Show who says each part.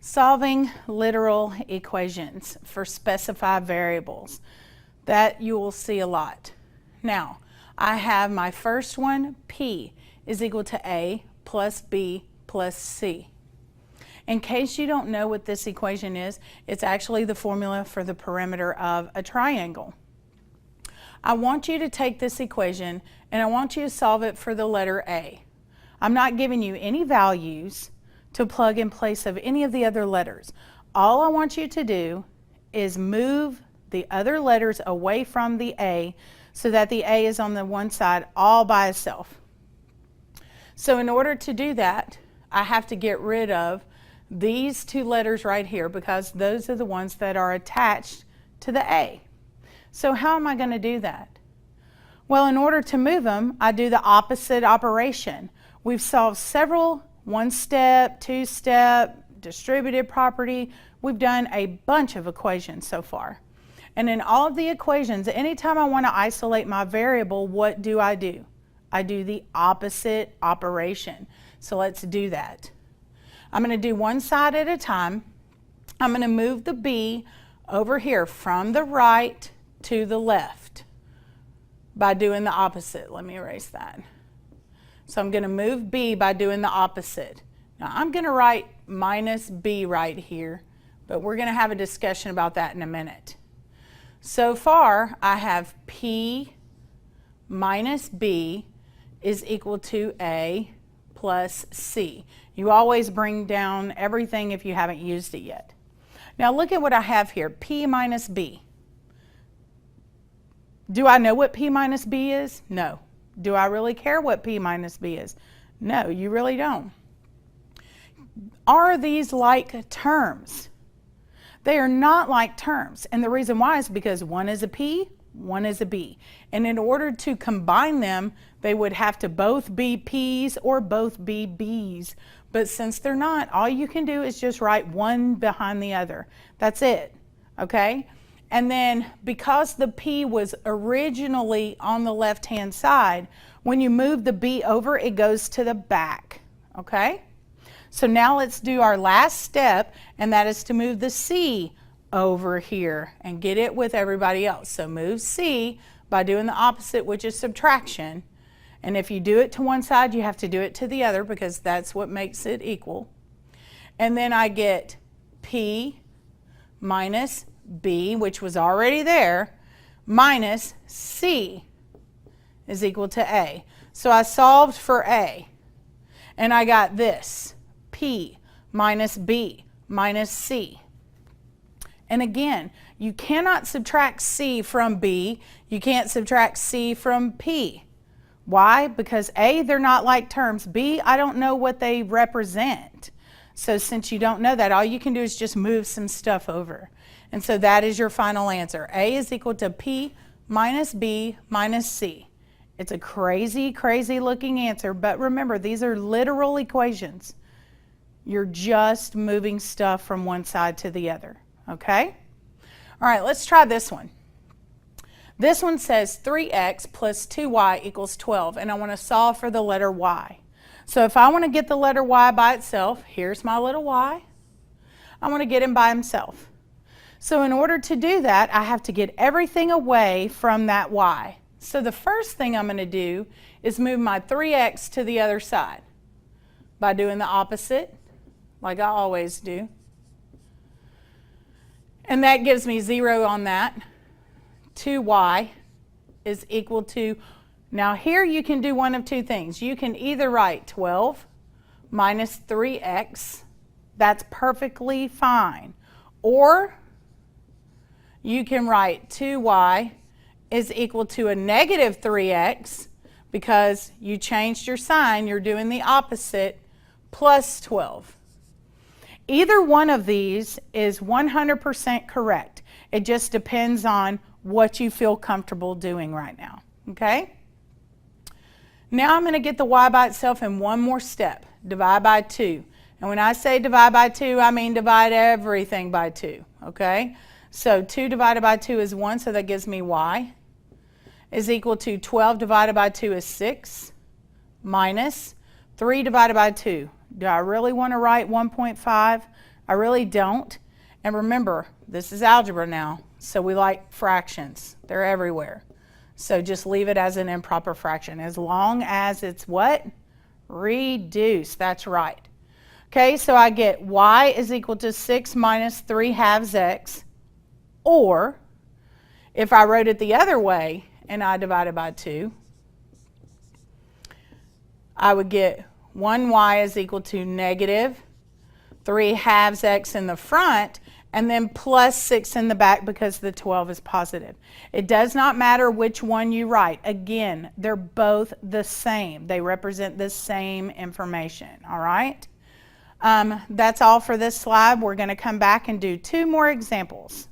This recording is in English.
Speaker 1: Solving literal equations for specified variables. That you will see a lot. Now, I have my first one, P is equal to A plus B plus C. In case you don't know what this equation is, it's actually the formula for the perimeter of a triangle. I want you to take this equation and I want you to solve it for the letter A. I'm not giving you any values to plug in place of any of the other letters. All I want you to do is move the other letters away from the A so that the A is on the one side all by itself. So in order to do that, I have to get rid of these two letters right here because those are the ones that are attached to the A. So how am I going to do that? Well, in order to move them, I do the opposite operation. We've solved several one-step, two-step, distributed property. We've done a bunch of equations so far. And in all of the equations, anytime I want to isolate my variable, what do? I do the opposite operation. So let's do that. I'm going to do one side at a time. I'm going to move the B over here from the right to the left by doing the opposite. Let me erase that. So I'm going to move B by doing the opposite. Now I'm going to write minus B right here, but we're going to have a discussion about that in a minute. So far, I have P minus B is equal to A plus C. You always bring down everything if you haven't used it yet. Now look at what I have here, P minus B. Do I know what P minus B is? No. Do I really care what P minus B is? No, you really don't. Are these like terms? They are not like terms, and the reason why is because one is a P, one is a B. And in order to combine them, they would have to both be P's or both be B's. But since they're not, all you can do is just write one behind the other. That's it, okay? And then because the P was originally on the left-hand side, when you move the B over, it goes to the back, okay? So now let's do our last step, and that is to move the C over here and get it with everybody else. So move C by doing the opposite, which is subtraction. And if you do it to one side, you have to do it to the other because that's what makes it equal. And then I get P minus B, which was already there, minus C is equal to A. So I solved for A, and I got this, P minus B minus C. And again, you cannot subtract C from B. You can't subtract C from P. Why? Because A, they're not like terms. B, I don't know what they represent. So since you don't know that, all you can do is just move some stuff over. And so that is your final answer. A is equal to P minus B minus C. It's a crazy, crazy looking answer, but remember, these are literal equations. You're just moving stuff from one side to the other, okay? All right, let's try this one. This one says 3x plus 2y equals 12, and I want to solve for the letter y. So if I want to get the letter y by itself, here's my little y. I want to get him by himself. So in order to do that, I have to get everything away from that y. So the first thing I'm going to do is move my 3x to the other side by doing the opposite, like I always do. And that gives me 0 on that. 2y is equal to, now here you can do one of two things. You can either write 12 minus 3x, that's perfectly fine. Or you can write 2y is equal to a negative 3x because you changed your sign, you're doing the opposite, plus 12. Either one of these is 100% correct. It just depends on what you feel comfortable doing right now, okay? Now I'm going to get the y by itself in one more step, divide by 2. And when I say divide by 2, I mean divide everything by 2, okay? So 2 divided by 2 is 1, so that gives me y. is equal to 12 divided by 2 is 6 minus 3 divided by 2. Do I really want to write 1.5? I really don't. And remember, this is algebra now, so we like fractions. They're everywhere. So just leave it as an improper fraction as long as it's what? Reduced. That's right. Okay, so I get y is equal to 6 minus 3 halves x, or if I wrote it the other way and I divided by 2, I would get 1y is equal to negative 3 halves x in the front, and then plus 6 in the back because the 12 is positive. It does not matter which one you write. Again, they're both the same. They represent the same information, all right? That's all for this slide. We're going to come back and do 2 more examples.